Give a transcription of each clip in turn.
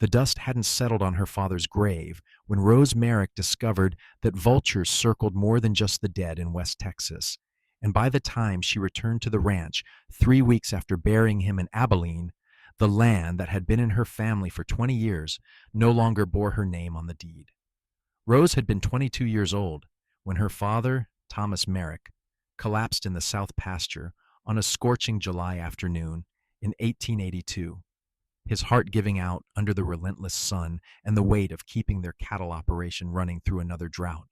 The dust hadn't settled on her father's grave when Rose Merrick discovered that vultures circled more than just the dead in West Texas. And by the time she returned to the ranch, 3 weeks after burying him in Abilene, the land that had been in her family for 20 years no longer bore her name on the deed. Rose had been 22 years old when her father, Thomas Merrick, collapsed in the South pasture on a scorching July afternoon in 1882, his heart giving out under the relentless sun and the weight of keeping their cattle operation running through another drought.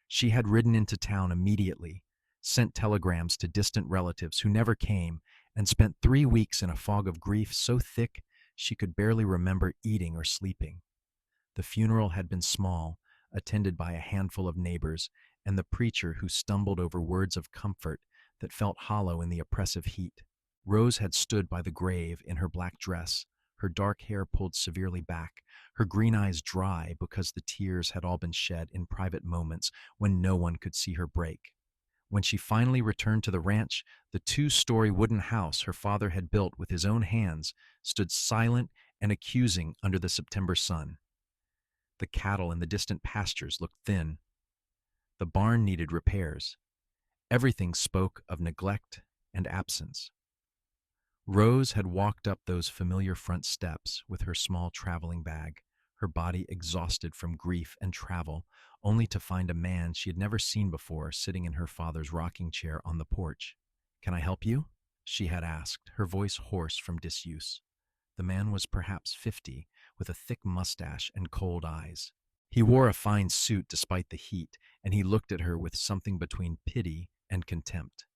She had ridden into town immediately, sent telegrams to distant relatives who never came, and spent 3 weeks in a fog of grief so thick she could barely remember eating or sleeping. The funeral had been small, attended by a handful of neighbors, and the preacher who stumbled over words of comfort that felt hollow in the oppressive heat. Rose had stood by the grave in her black dress, her dark hair pulled severely back, her green eyes dry because the tears had all been shed in private moments when no one could see her break. When she finally returned to the ranch, the 2-story wooden house her father had built with his own hands stood silent and accusing under the September sun. The cattle in the distant pastures looked thin. The barn needed repairs. Everything spoke of neglect and absence. Rose had walked up those familiar front steps with her small traveling bag, her body exhausted from grief and travel, only to find a man she had never seen before sitting in her father's rocking chair on the porch. "Can I help you?" she had asked, her voice hoarse from disuse. The man was perhaps 50, with a thick mustache and cold eyes. He wore a fine suit despite the heat, and he looked at her with something between pity and contempt.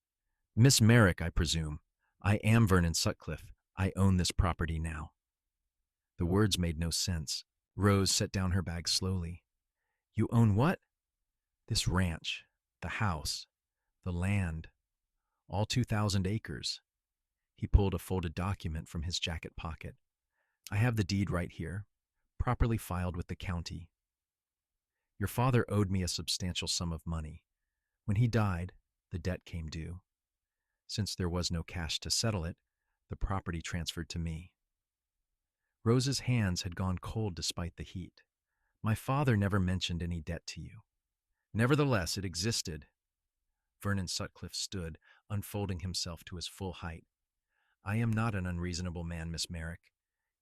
"Miss Merrick, I presume. I am Vernon Sutcliffe. I own this property now." The words made no sense. Rose set down her bag slowly. "You own what?" "This ranch, the house, the land, all 2,000 acres. He pulled a folded document from his jacket pocket. "I have the deed right here, properly filed with the county. Your father owed me a substantial sum of money. When he died, the debt came due. Since there was no cash to settle it, the property transferred to me." Rose's hands had gone cold despite the heat. "My father never mentioned any debt to you." "Nevertheless, it existed." Vernon Sutcliffe stood, unfolding himself to his full height. "I am not an unreasonable man, Miss Merrick.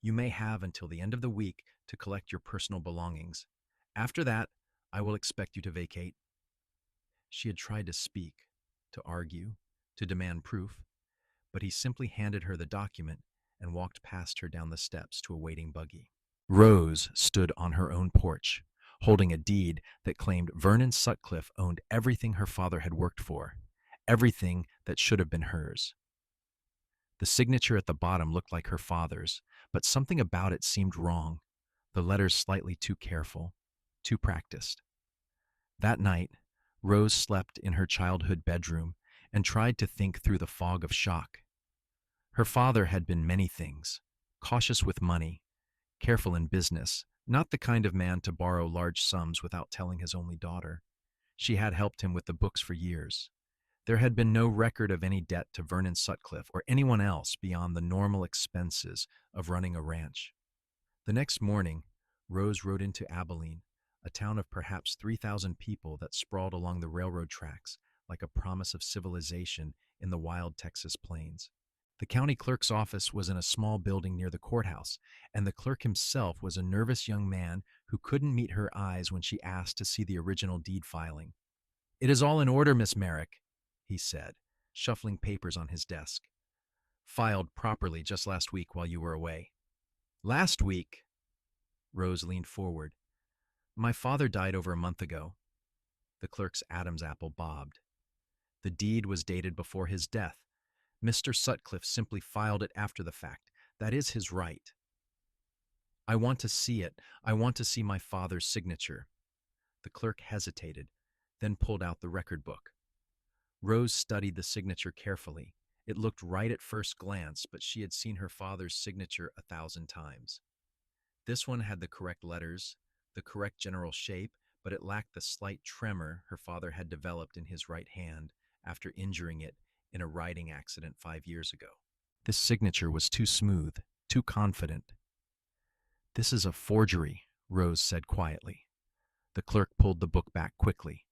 You may have until the end of the week to collect your personal belongings. After that, I will expect you to vacate." She had tried to speak, to argue, to demand proof, but he simply handed her the document and walked past her down the steps to a waiting buggy. Rose stood on her own porch, holding a deed that claimed Vernon Sutcliffe owned everything her father had worked for, everything that should have been hers. The signature at the bottom looked like her father's, but something about it seemed wrong, the letters slightly too careful, too practiced. That night, Rose slept in her childhood bedroom and tried to think through the fog of shock. Her father had been many things: cautious with money, careful in business, not the kind of man to borrow large sums without telling his only daughter. She had helped him with the books for years. There had been no record of any debt to Vernon Sutcliffe or anyone else beyond the normal expenses of running a ranch. The next morning, Rose rode into Abilene, a town of perhaps 3,000 people that sprawled along the railroad tracks like a promise of civilization in the wild Texas plains. The county clerk's office was in a small building near the courthouse, and the clerk himself was a nervous young man who couldn't meet her eyes when she asked to see the original deed filing. "It is all in order, Miss Merrick," he said, shuffling papers on his desk. "Filed properly just last week while you were away." "Last week?" Rose leaned forward. "My father died over a month ago." The clerk's Adam's apple bobbed. "The deed was dated before his death. Mr. Sutcliffe simply filed it after the fact. That is his right." "I want to see it. I want to see my father's signature." The clerk hesitated, then pulled out the record book. Rose studied the signature carefully. It looked right at first glance, but she had seen her father's signature 1,000 times. This one had the correct letters, the correct general shape, but it lacked the slight tremor her father had developed in his right hand after injuring it in a riding accident 5 years ago. This signature was too smooth, too confident. This is a forgery, Rose said quietly. The clerk pulled the book back quickly.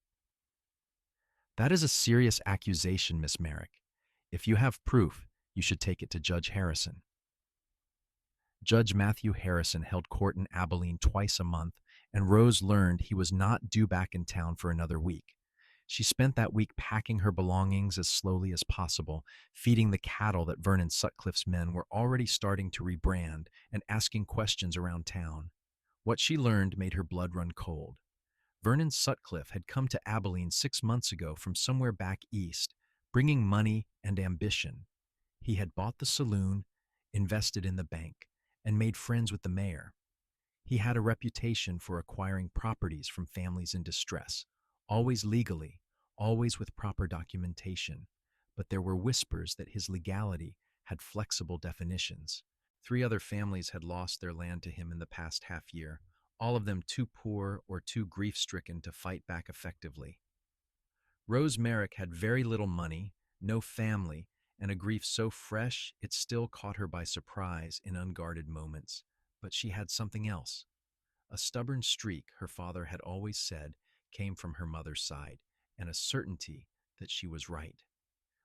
That is a serious accusation, Miss Merrick. If you have proof, you should take it to Judge Harrison. Judge Matthew Harrison held court in Abilene twice a month, and Rose learned he was not due back in town for another week. She spent that week packing her belongings as slowly as possible, feeding the cattle that Vernon Sutcliffe's men were already starting to rebrand, and asking questions around town. What she learned made her blood run cold. Vernon Sutcliffe had come to Abilene 6 months ago from somewhere back east, bringing money and ambition. He had bought the saloon, invested in the bank, and made friends with the mayor. He had a reputation for acquiring properties from families in distress, always legally, always with proper documentation. But there were whispers that his legality had flexible definitions. 3 other families had lost their land to him in the past half year, all of them too poor or too grief-stricken to fight back effectively. Rose Merrick had very little money, no family, and a grief so fresh it still caught her by surprise in unguarded moments. But she had something else. A stubborn streak, her father had always said, came from her mother's side, and a certainty that she was right.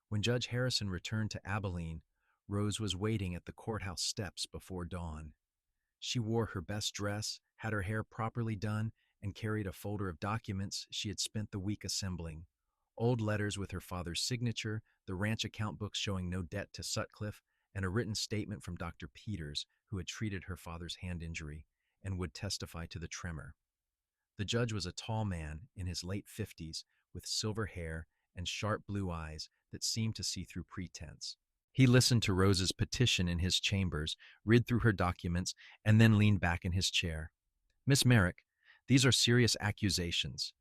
When Judge Harrison returned to Abilene, Rose was waiting at the courthouse steps before dawn. She wore her best dress, had her hair properly done, and carried a folder of documents she had spent the week assembling. Old letters with her father's signature, the ranch account books showing no debt to Sutcliffe, and a written statement from Dr. Peters, who had treated her father's hand injury and would testify to the tremor. The judge was a tall man in his late 50s with silver hair and sharp blue eyes that seemed to see through pretense. He listened to Rose's petition in his chambers, read through her documents, and then leaned back in his chair. Miss Merrick, these are serious accusations.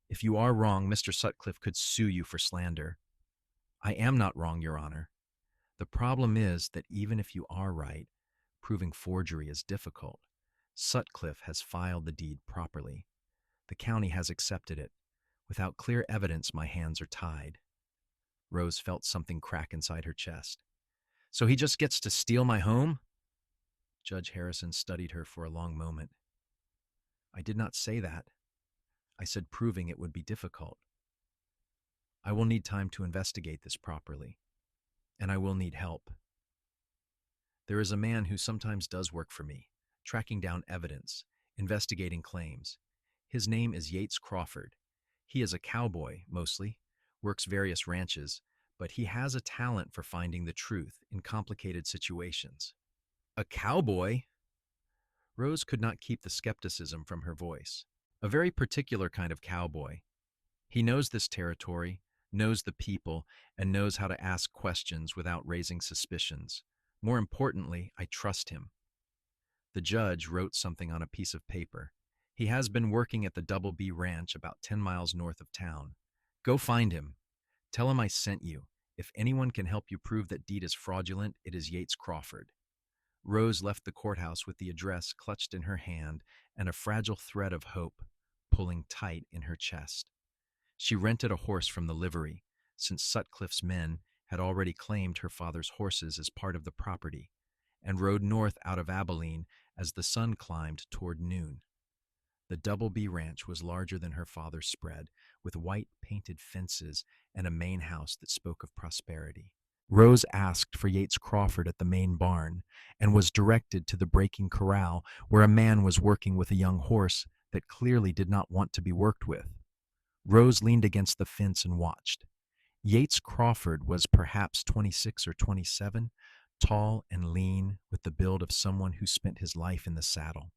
If you are wrong, Mr. Sutcliffe could sue you for slander. I am not wrong, Your Honor. The problem is that even if you are right, proving forgery is difficult. Sutcliffe has filed the deed properly. The county has accepted it. Without clear evidence, my hands are tied. Rose felt something crack inside her chest. So he just gets to steal my home? Judge Harrison studied her for a long moment. I did not say that. I said proving it would be difficult. I will need time to investigate this properly, and I will need help. There is a man who sometimes does work for me, tracking down evidence, investigating claims. His name is Yates Crawford. He is a cowboy, mostly, works various ranches, but he has a talent for finding the truth in complicated situations. A cowboy? Rose could not keep the skepticism from her voice. A very particular kind of cowboy. He knows this territory, knows the people, and knows how to ask questions without raising suspicions. More importantly, I trust him. The judge wrote something on a piece of paper. He has been working at the Double B Ranch about 10 miles north of town. Go find him. Tell him I sent you. If anyone can help you prove that deed is fraudulent, it is Yates Crawford. Rose left the courthouse with the address clutched in her hand and a fragile thread of hope pulling tight in her chest. She rented a horse from the livery, since Sutcliffe's men had already claimed her father's horses as part of the property, and rode north out of Abilene as the sun climbed toward noon. The Double B Ranch was larger than her father's spread, with white painted fences and a main house that spoke of prosperity. Rose asked for Yates Crawford at the main barn and was directed to the breaking corral where a man was working with a young horse that clearly did not want to be worked with. Rose leaned against the fence and watched. Yates Crawford was perhaps 26 or 27, tall and lean, with the build of someone who spent his life in the saddle.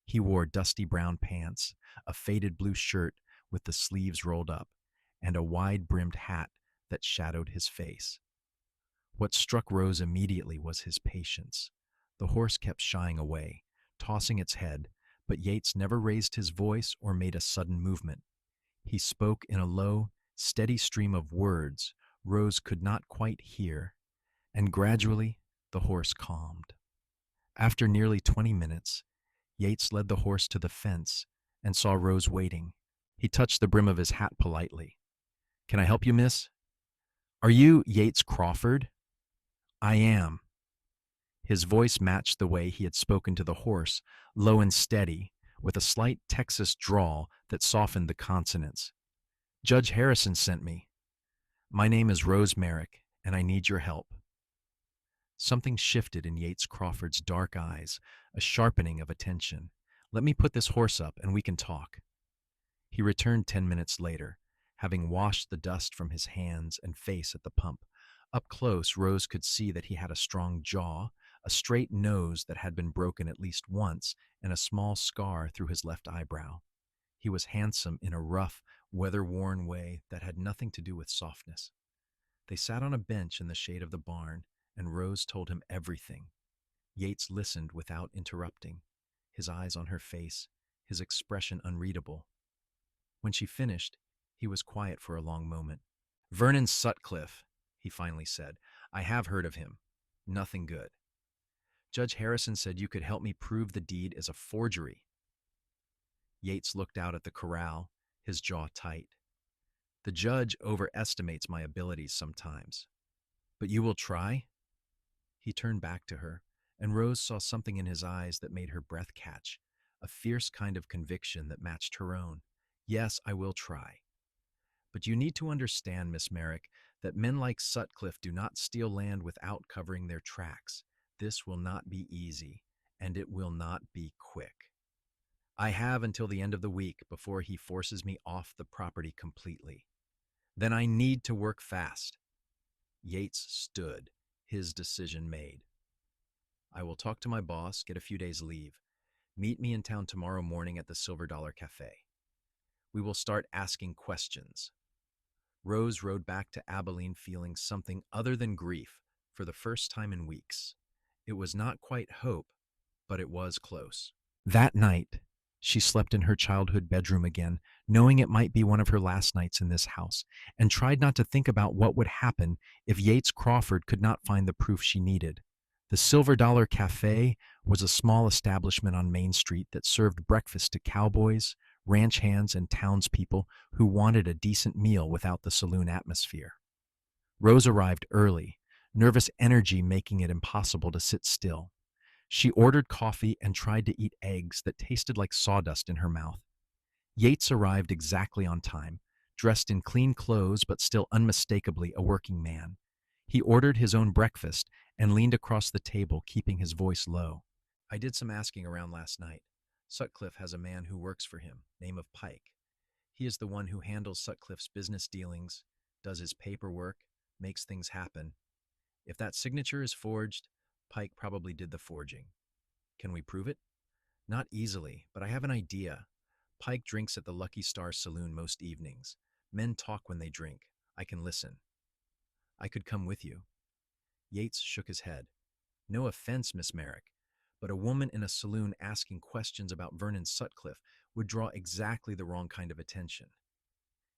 He wore dusty brown pants, a faded blue shirt with the sleeves rolled up, and a wide-brimmed hat that shadowed his face. What struck Rose immediately was his patience. The horse kept shying away, tossing its head, but Yates never raised his voice or made a sudden movement. He spoke in a low, steady stream of words Rose could not quite hear, and gradually the horse calmed. After nearly 20 minutes, Yates led the horse to the fence and saw Rose waiting. He touched the brim of his hat politely. "Can I help you, miss?" "Are you Yates Crawford?" "I am." His voice matched the way he had spoken to the horse, low and steady, with a slight Texas drawl that softened the consonants. Judge Harrison sent me. My name is Rose Merrick, and I need your help. Something shifted in Yates Crawford's dark eyes, a sharpening of attention. Let me put this horse up, and we can talk. He returned 10 minutes later, having washed the dust from his hands and face at the pump. Up close, Rose could see that he had a strong jaw, a straight nose that had been broken at least once, and a small scar through his left eyebrow. He was handsome in a rough, weather-worn way that had nothing to do with softness. They sat on a bench in the shade of the barn, and Rose told him everything. Yates listened without interrupting, his eyes on her face, his expression unreadable. When she finished, he was quiet for a long moment. Vernon Sutcliffe, he finally said. I have heard of him. Nothing good. Judge Harrison said you could help me prove the deed is a forgery. Yates looked out at the corral, his jaw tight. The judge overestimates my abilities sometimes. But you will try? He turned back to her, and Rose saw something in his eyes that made her breath catch, a fierce kind of conviction that matched her own. Yes, I will try. But you need to understand, Miss Merrick, that men like Sutcliffe do not steal land without covering their tracks. This will not be easy, and it will not be quick. I have until the end of the week before he forces me off the property completely. Then I need to work fast. Yates stood, his decision made. I will talk to my boss, get a few days' leave. Meet me in town tomorrow morning at the Silver Dollar Cafe. We will start asking questions. Rose rode back to Abilene feeling something other than grief for the first time in weeks. It was not quite hope, but it was close. That night, she slept in her childhood bedroom again, knowing it might be one of her last nights in this house, and tried not to think about what would happen if Yates Crawford could not find the proof she needed. The Silver Dollar Cafe was a small establishment on Main Street that served breakfast to cowboys, ranch hands, and townspeople who wanted a decent meal without the saloon atmosphere. Rose arrived early, nervous energy making it impossible to sit still. She ordered coffee and tried to eat eggs that tasted like sawdust in her mouth. Yates arrived exactly on time, dressed in clean clothes but still unmistakably a working man. He ordered his own breakfast and leaned across the table, keeping his voice low. I did some asking around last night. Sutcliffe has a man who works for him, name of Pike. He is the one who handles Sutcliffe's business dealings, does his paperwork, makes things happen. If that signature is forged, Pike probably did the forging. Can we prove it? Not easily, but I have an idea. Pike drinks at the Lucky Star Saloon most evenings. Men talk when they drink. I can listen. I could come with you. Yates shook his head. No offense, Miss Merrick, but a woman in a saloon asking questions about Vernon Sutcliffe would draw exactly the wrong kind of attention.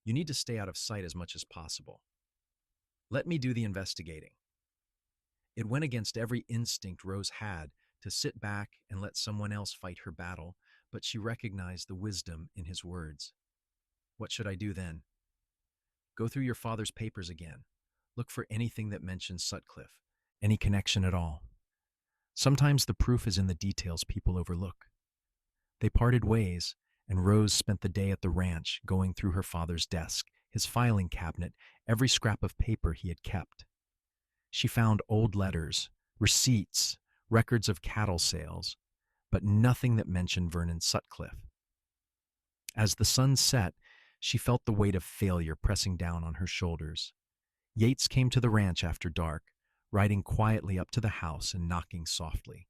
You need to stay out of sight as much as possible. Let me do the investigating. It went against every instinct Rose had to sit back and let someone else fight her battle, but she recognized the wisdom in his words. What should I do then? Go through your father's papers again. Look for anything that mentions Sutcliffe, any connection at all. Sometimes the proof is in the details people overlook. They parted ways, and Rose spent the day at the ranch going through her father's desk, his filing cabinet, every scrap of paper he had kept. She found old letters, receipts, records of cattle sales, but nothing that mentioned Vernon Sutcliffe. As the sun set, she felt the weight of failure pressing down on her shoulders. Yates came to the ranch after dark, riding quietly up to the house and knocking softly.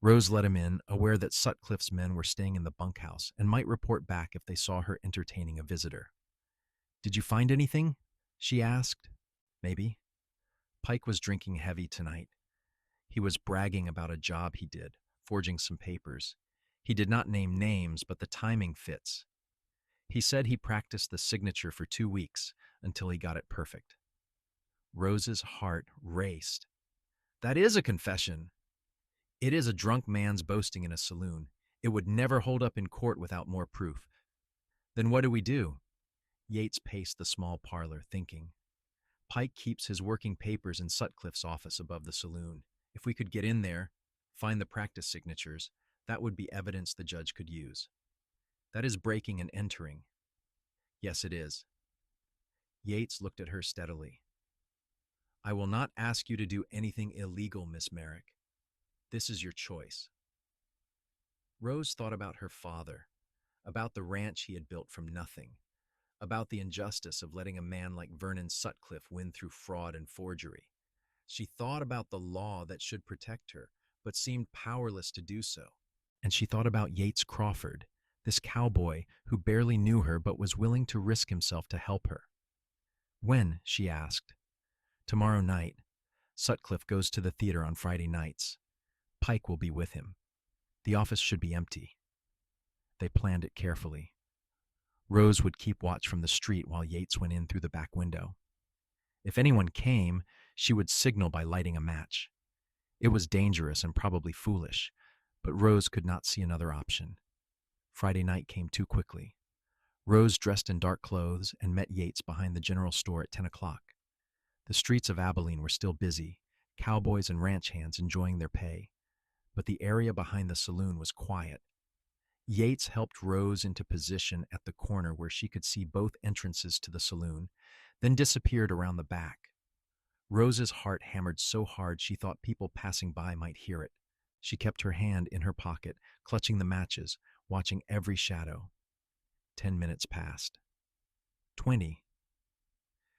Rose let him in, aware that Sutcliffe's men were staying in the bunkhouse and might report back if they saw her entertaining a visitor. Did you find anything? She asked. Maybe. Pike was drinking heavy tonight. He was bragging about a job he did, forging some papers. He did not name names, but the timing fits. He said he practiced the signature for 2 weeks until he got it perfect. Rose's heart raced. That is a confession. It is a drunk man's boasting in a saloon. It would never hold up in court without more proof. Then what do we do? Yates paced the small parlor, thinking. Pike keeps his working papers in Sutcliffe's office above the saloon. If we could get in there, find the practice signatures, that would be evidence the judge could use. That is breaking and entering. Yes, it is. Yates looked at her steadily. I will not ask you to do anything illegal, Miss Merrick. This is your choice. Rose thought about her father, about the ranch he had built from nothing, about the injustice of letting a man like Vernon Sutcliffe win through fraud and forgery. She thought about the law that should protect her, but seemed powerless to do so. And she thought about Yates Crawford, this cowboy who barely knew her but was willing to risk himself to help her. When? She asked. Tomorrow night. Sutcliffe goes to the theater on Friday nights. Pike will be with him. The office should be empty. They planned it carefully. Rose would keep watch from the street while Yates went in through the back window. If anyone came, she would signal by lighting a match. It was dangerous and probably foolish, but Rose could not see another option. Friday night came too quickly. Rose dressed in dark clothes and met Yates behind the general store at 10 o'clock. The streets of Abilene were still busy, cowboys and ranch hands enjoying their pay, but the area behind the saloon was quiet. Yates helped Rose into position at the corner where she could see both entrances to the saloon, then disappeared around the back. Rose's heart hammered so hard she thought people passing by might hear it. She kept her hand in her pocket, clutching the matches, watching every shadow. 10 minutes passed. 20.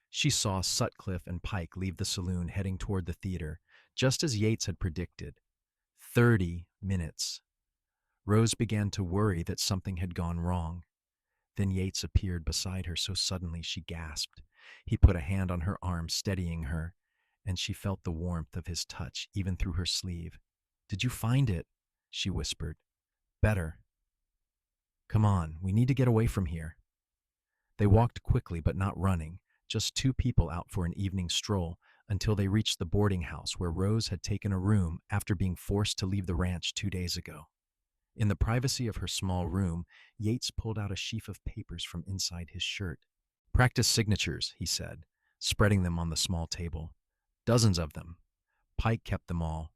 She saw Sutcliffe and Pike leave the saloon heading toward the theater, just as Yates had predicted. 30 minutes. Rose began to worry that something had gone wrong. Then Yates appeared beside her so suddenly she gasped. He put a hand on her arm, steadying her, and she felt the warmth of his touch even through her sleeve. Did you find it? She whispered. Better. Come on, we need to get away from here. They walked quickly but not running, just two people out for an evening stroll, until they reached the boarding house where Rose had taken a room after being forced to leave the ranch 2 days ago. In the privacy of her small room, Yates pulled out a sheaf of papers from inside his shirt. Practice signatures, he said, spreading them on the small table. Dozens of them. Pike kept them all,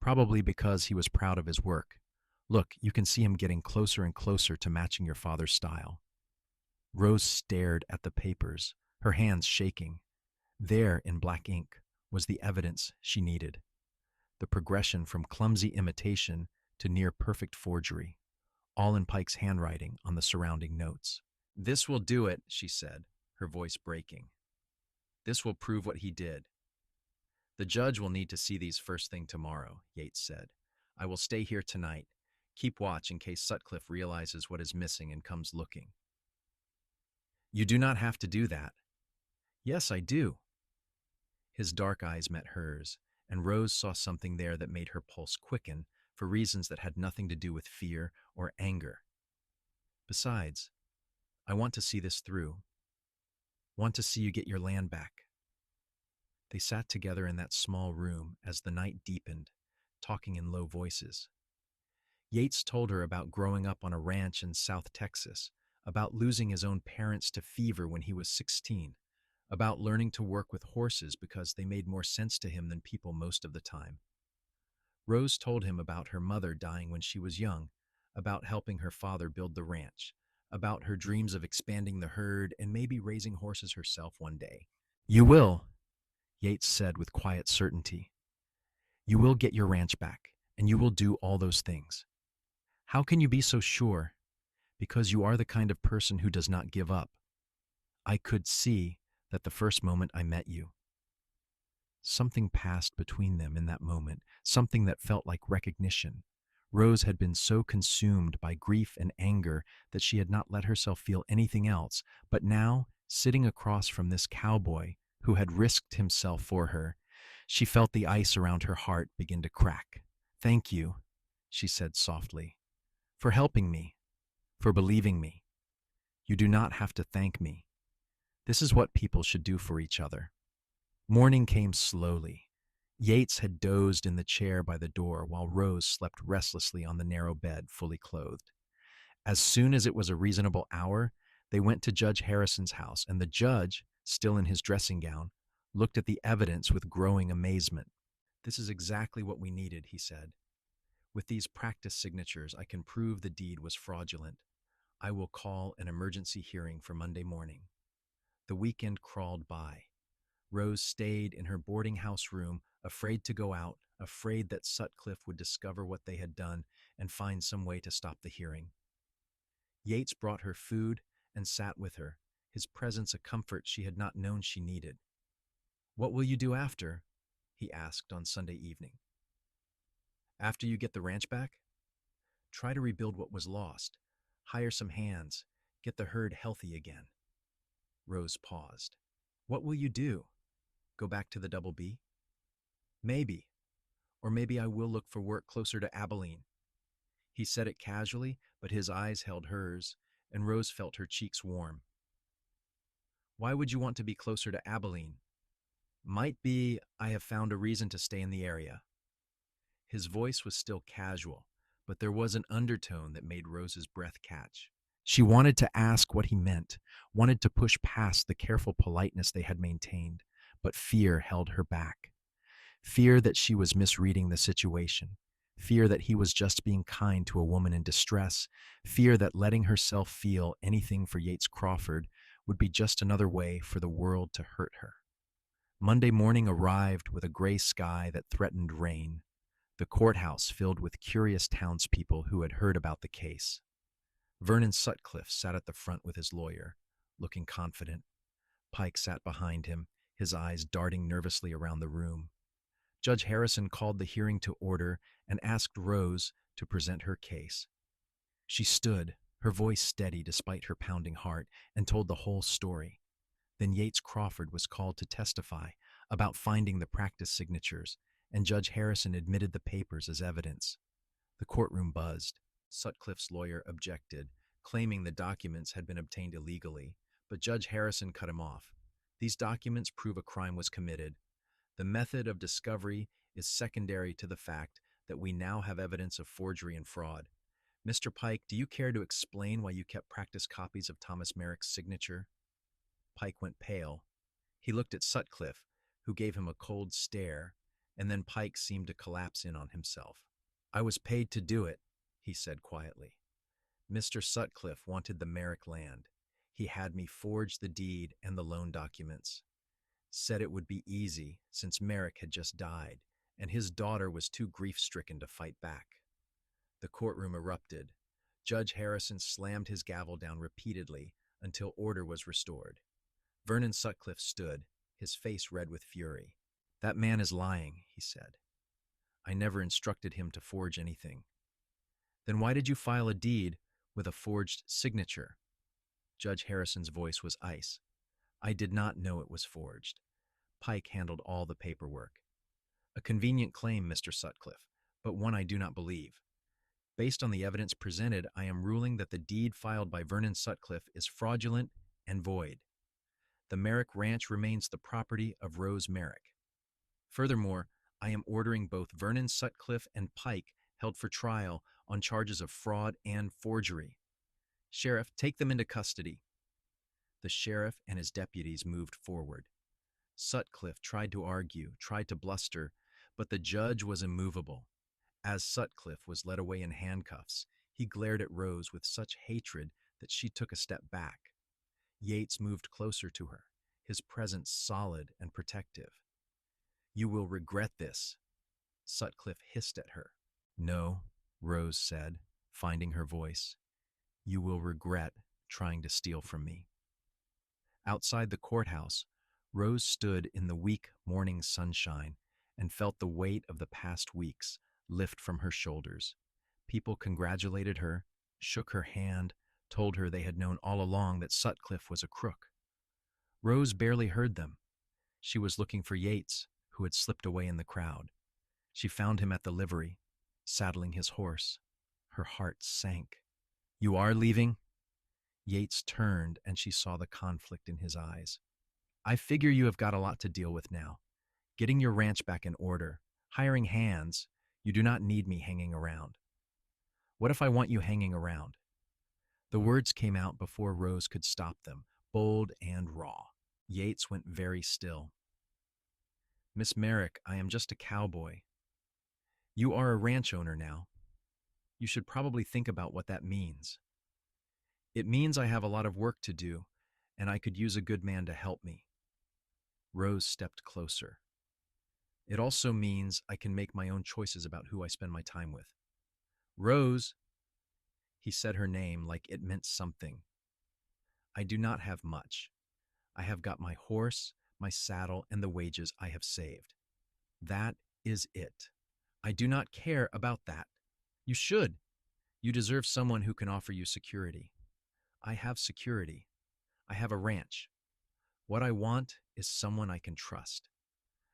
probably because he was proud of his work. Look, you can see him getting closer and closer to matching your father's style. Rose stared at the papers, her hands shaking. There, in black ink, was the evidence she needed. The progression from clumsy imitation to near-perfect forgery, all in Pike's handwriting on the surrounding notes. This will do it, she said, her voice breaking. This will prove what he did. The judge will need to see these first thing tomorrow, Yates said. I will stay here tonight. Keep watch in case Sutcliffe realizes what is missing and comes looking. You do not have to do that. Yes, I do. His dark eyes met hers, and Rose saw something there that made her pulse quicken for reasons that had nothing to do with fear or anger. Besides, I want to see this through. Want to see you get your land back. They sat together in that small room as the night deepened, talking in low voices. Yates told her about growing up on a ranch in South Texas, about losing his own parents to fever when he was 16, about learning to work with horses because they made more sense to him than people most of the time. Rose told him about her mother dying when she was young, about helping her father build the ranch, about her dreams of expanding the herd and maybe raising horses herself one day. You will, Yates said with quiet certainty. You will get your ranch back, and you will do all those things. How can you be so sure? Because you are the kind of person who does not give up. I could see that the first moment I met you. Something passed between them in that moment, something that felt like recognition. Rose had been so consumed by grief and anger that she had not let herself feel anything else, but now, sitting across from this cowboy who had risked himself for her, she felt the ice around her heart begin to crack. Thank you, she said softly, for helping me, for believing me. You do not have to thank me. This is what people should do for each other. Morning came slowly. Yates had dozed in the chair by the door while Rose slept restlessly on the narrow bed, fully clothed. As soon as it was a reasonable hour, they went to Judge Harrison's house, and the judge, still in his dressing gown, looked at the evidence with growing amazement. This is exactly what we needed, he said. With these practice signatures, I can prove the deed was fraudulent. I will call an emergency hearing for Monday morning. The weekend crawled by. Rose stayed in her boarding house room, afraid to go out, afraid that Sutcliffe would discover what they had done and find some way to stop the hearing. Yates brought her food and sat with her, his presence a comfort she had not known she needed. "What will you do after?" he asked on Sunday evening. "After you get the ranch back? Try to rebuild what was lost. Hire some hands. Get the herd healthy again." Rose paused. "What will you do? Go back to the Double B?" "Maybe. Or maybe I will look for work closer to Abilene." He said it casually, but his eyes held hers, and Rose felt her cheeks warm. "Why would you want to be closer to Abilene?" "Might be I have found a reason to stay in the area." His voice was still casual, but there was an undertone that made Rose's breath catch. She wanted to ask what he meant, wanted to push past the careful politeness they had maintained, but fear held her back. Fear that she was misreading the situation, fear that he was just being kind to a woman in distress, fear that letting herself feel anything for Yates Crawford would be just another way for the world to hurt her. Monday morning arrived with a gray sky that threatened rain, the courthouse filled with curious townspeople who had heard about the case. Vernon Sutcliffe sat at the front with his lawyer, looking confident. Pike sat behind him, his eyes darting nervously around the room. Judge Harrison called the hearing to order and asked Rose to present her case. She stood, her voice steady despite her pounding heart, and told the whole story. Then Yates Crawford was called to testify about finding the practice signatures, and Judge Harrison admitted the papers as evidence. The courtroom buzzed. Sutcliffe's lawyer objected, claiming the documents had been obtained illegally, but Judge Harrison cut him off. "These documents prove a crime was committed. The method of discovery is secondary to the fact that we now have evidence of forgery and fraud. Mr. Pike, do you care to explain why you kept practice copies of Thomas Merrick's signature?" Pike went pale. He looked at Sutcliffe, who gave him a cold stare, and then Pike seemed to collapse in on himself. "I was paid to do it," he said quietly. "Mr. Sutcliffe wanted the Merrick land. He had me forge the deed and the loan documents. Said it would be easy since Merrick had just died, and his daughter was too grief-stricken to fight back." The courtroom erupted. Judge Harrison slammed his gavel down repeatedly until order was restored. Vernon Sutcliffe stood, his face red with fury. "That man is lying," he said. "I never instructed him to forge anything." "Then why did you file a deed with a forged signature?" Judge Harrison's voice was ice. "I did not know it was forged. Pike handled all the paperwork." "A convenient claim, Mr. Sutcliffe, but one I do not believe. Based on the evidence presented, I am ruling that the deed filed by Vernon Sutcliffe is fraudulent and void. The Merrick Ranch remains the property of Rose Merrick. Furthermore, I am ordering both Vernon Sutcliffe and Pike held for trial on charges of fraud and forgery. Sheriff, take them into custody." The sheriff and his deputies moved forward. Sutcliffe tried to argue, tried to bluster, but the judge was immovable. As Sutcliffe was led away in handcuffs, he glared at Rose with such hatred that she took a step back. Yates moved closer to her, his presence solid and protective. "You will regret this," Sutcliffe hissed at her. "No," Rose said, finding her voice. "You will regret trying to steal from me." Outside the courthouse, Rose stood in the weak morning sunshine and felt the weight of the past weeks lift from her shoulders. People congratulated her, shook her hand, told her they had known all along that Sutcliffe was a crook. Rose barely heard them. She was looking for Yates, who had slipped away in the crowd. She found him at the livery, saddling his horse. Her heart sank. "You are leaving?" Yates turned, and she saw the conflict in his eyes. "I figure you have got a lot to deal with now. Getting your ranch back in order, hiring hands. You do not need me hanging around." "What if I want you hanging around?" The words came out before Rose could stop them, bold and raw. Yates went very still. Miss Merrick, I am just a cowboy. You are a ranch owner now. You should probably think about what that means. It means I have a lot of work to do, and I could use a good man to help me. Rose stepped closer. It also means I can make my own choices about who I spend my time with. Rose, he said her name like it meant something. I do not have much. I have got my horse, my saddle, and the wages I have saved. That is it. I do not care about that. You should. You deserve someone who can offer you security. I have security. I have a ranch. What I want is someone I can trust.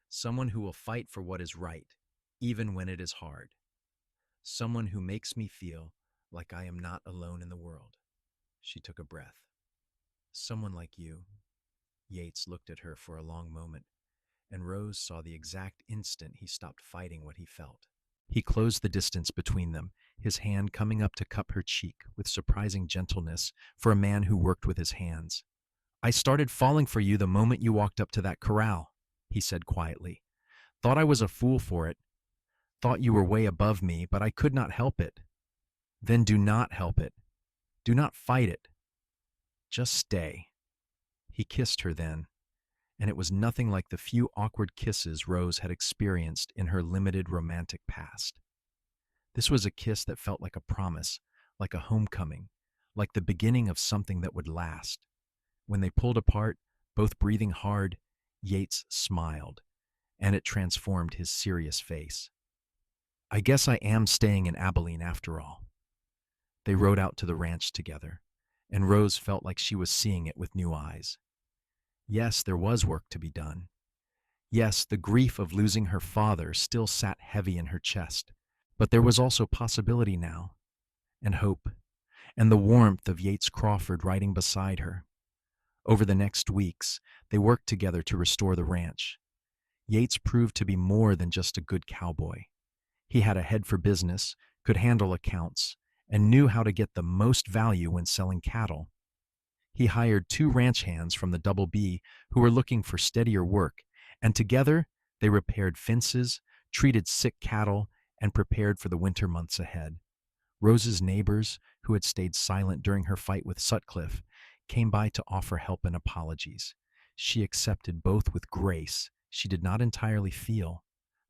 Someone who will fight for what is right, even when it is hard. Someone who makes me feel like I am not alone in the world. She took a breath. Someone like you. Yates looked at her for a long moment, and Rose saw the exact instant he stopped fighting what he felt. He closed the distance between them, his hand coming up to cup her cheek with surprising gentleness for a man who worked with his hands. I started falling for you the moment you walked up to that corral, he said quietly. Thought I was a fool for it. Thought you were way above me, but I could not help it. Then do not help it. Do not fight it. Just stay. He kissed her then, and it was nothing like the few awkward kisses Rose had experienced in her limited romantic past. This was a kiss that felt like a promise, like a homecoming, like the beginning of something that would last. When they pulled apart, both breathing hard, Yates smiled, and it transformed his serious face. I guess I am staying in Abilene after all. They rode out to the ranch together, and Rose felt like she was seeing it with new eyes. Yes, there was work to be done. Yes, the grief of losing her father still sat heavy in her chest, but there was also possibility now, and hope, and the warmth of Yates Crawford riding beside her. Over the next weeks, they worked together to restore the ranch. Yates proved to be more than just a good cowboy. He had a head for business, could handle accounts, and knew how to get the most value when selling cattle. He hired 2 ranch hands from the Double B who were looking for steadier work, and together they repaired fences, treated sick cattle, and prepared for the winter months ahead. Rose's neighbors, who had stayed silent during her fight with Sutcliffe, came by to offer help and apologies. She accepted both with grace she did not entirely feel.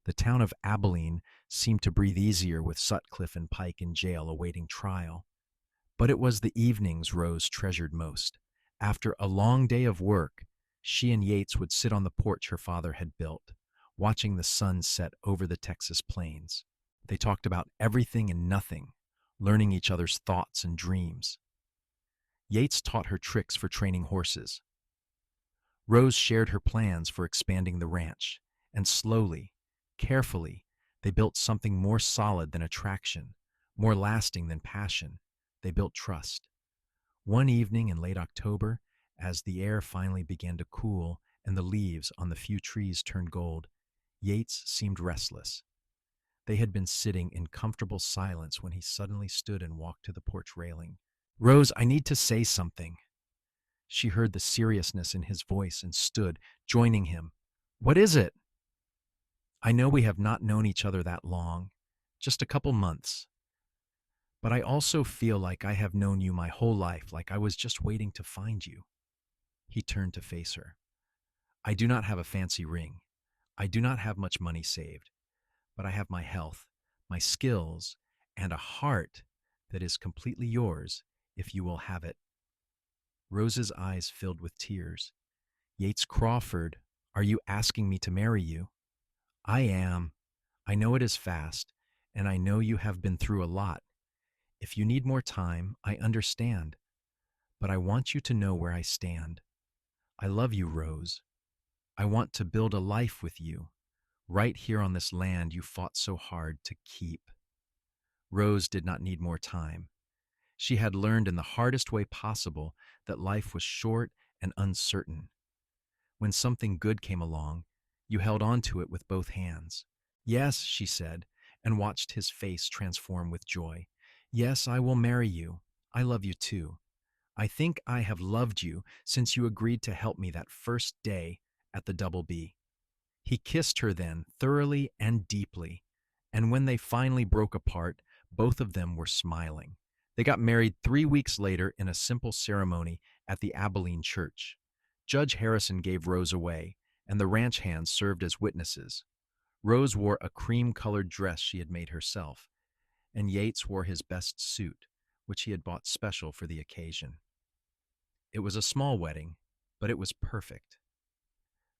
The town of Abilene seemed to breathe easier with Sutcliffe and Pike in jail awaiting trial. But it was the evenings Rose treasured most. After a long day of work, she and Yates would sit on the porch her father had built, watching the sun set over the Texas plains. They talked about everything and nothing, learning each other's thoughts and dreams. Yates taught her tricks for training horses. Rose shared her plans for expanding the ranch, and slowly, carefully, they built something more solid than attraction, more lasting than passion. They built trust. One evening in late October, as the air finally began to cool and the leaves on the few trees turned gold, Yates seemed restless. They had been sitting in comfortable silence when he suddenly stood and walked to the porch railing. Rose, I need to say something. She heard the seriousness in his voice and stood, joining him. What is it? I know we have not known each other that long, just a couple months. But I also feel like I have known you my whole life, like I was just waiting to find you. He turned to face her. I do not have a fancy ring. I do not have much money saved. But I have my health, my skills, and a heart that is completely yours if you will have it. Rose's eyes filled with tears. Yates Crawford, are you asking me to marry you? I am. I know it is fast, and I know you have been through a lot. If you need more time, I understand. But I want you to know where I stand. I love you, Rose. I want to build a life with you, right here on this land you fought so hard to keep. Rose did not need more time. She had learned in the hardest way possible that life was short and uncertain. When something good came along, you held on to it with both hands. Yes, she said, and watched his face transform with joy. Yes, I will marry you. I love you too. I think I have loved you since you agreed to help me that first day at the Double B. He kissed her then, thoroughly and deeply, and when they finally broke apart, both of them were smiling. They got married 3 weeks later in a simple ceremony at the Abilene church. Judge Harrison gave Rose away, and the ranch hands served as witnesses. Rose wore a cream-colored dress she had made herself, and Yates wore his best suit, which he had bought special for the occasion. It was a small wedding, but it was perfect.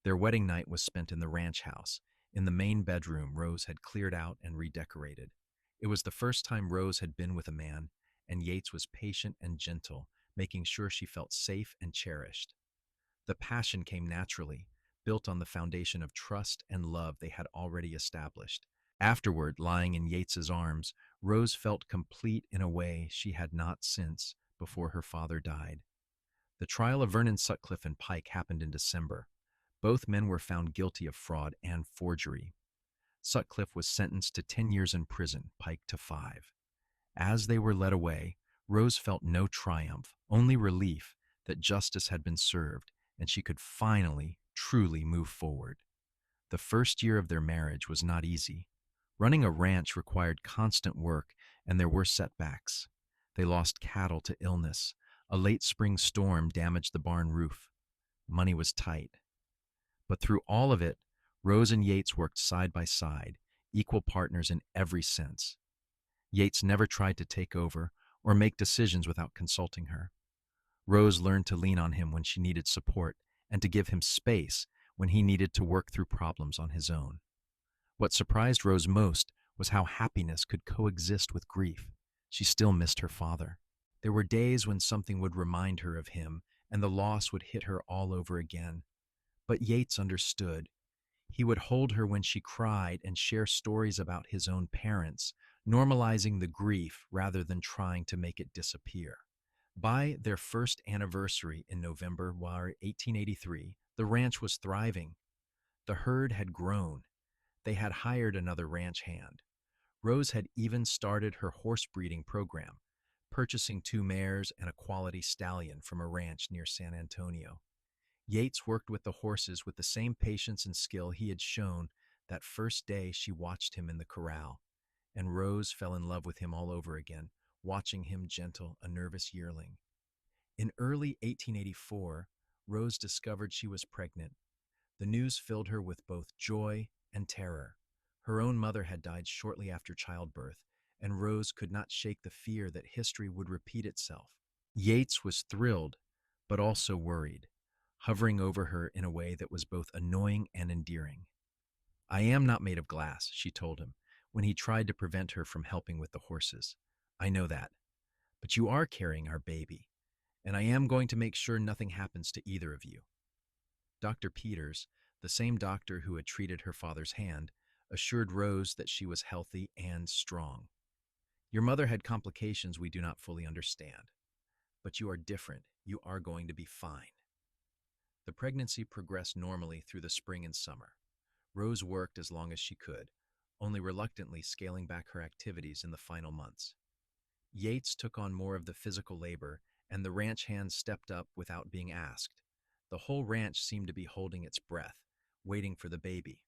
Their wedding night was spent in the ranch house. In the main bedroom, Rose had cleared out and redecorated. It was the first time Rose had been with a man, and Yates was patient and gentle, making sure she felt safe and cherished. The passion came naturally, built on the foundation of trust and love they had already established. Afterward, lying in Yates's arms, Rose felt complete in a way she had not since before her father died. The trial of Vernon Sutcliffe and Pike happened in December. Both men were found guilty of fraud and forgery. Sutcliffe was sentenced to 10 years in prison, Pike to 5. As they were led away, Rose felt no triumph, only relief that justice had been served and she could finally, truly move forward. The first year of their marriage was not easy. Running a ranch required constant work, and there were setbacks. They lost cattle to illness. A late spring storm damaged the barn roof. Money was tight. But through all of it, Rose and Yates worked side by side, equal partners in every sense. Yates never tried to take over or make decisions without consulting her. Rose learned to lean on him when she needed support and to give him space when he needed to work through problems on his own. What surprised Rose most was how happiness could coexist with grief. She still missed her father. There were days when something would remind her of him, and the loss would hit her all over again. But Yates understood. He would hold her when she cried and share stories about his own parents, normalizing the grief rather than trying to make it disappear. By their first anniversary in November 1883, the ranch was thriving. The herd had grown. They had hired another ranch hand. Rose had even started her horse breeding program, purchasing 2 mares and a quality stallion from a ranch near San Antonio. Yates worked with the horses with the same patience and skill he had shown that first day she watched him in the corral, and Rose fell in love with him all over again, watching him gentle a nervous yearling. In early 1884, Rose discovered she was pregnant. The news filled her with both joy and terror. Her own mother had died shortly after childbirth, and Rose could not shake the fear that history would repeat itself. Yates was thrilled, but also worried, hovering over her in a way that was both annoying and endearing. "I am not made of glass," she told him, when he tried to prevent her from helping with the horses. "I know that. But you are carrying our baby, and I am going to make sure nothing happens to either of you." Dr. Peters, the same doctor who had treated her father's hand, assured Rose that she was healthy and strong. "Your mother had complications we do not fully understand, but you are different. You are going to be fine." The pregnancy progressed normally through the spring and summer. Rose worked as long as she could, only reluctantly scaling back her activities in the final months. Yates took on more of the physical labor, and the ranch hands stepped up without being asked. The whole ranch seemed to be holding its breath, waiting for the baby.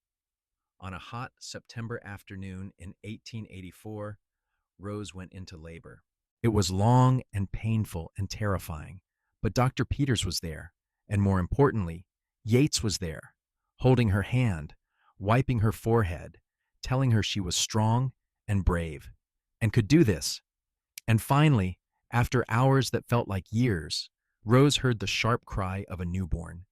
On a hot September afternoon in 1884, Rose went into labor. It was long and painful and terrifying, but Dr. Peters was there, and more importantly, Yates was there, holding her hand, wiping her forehead, telling her she was strong and brave, and could do this. And finally, after hours that felt like years, Rose heard the sharp cry of a newborn.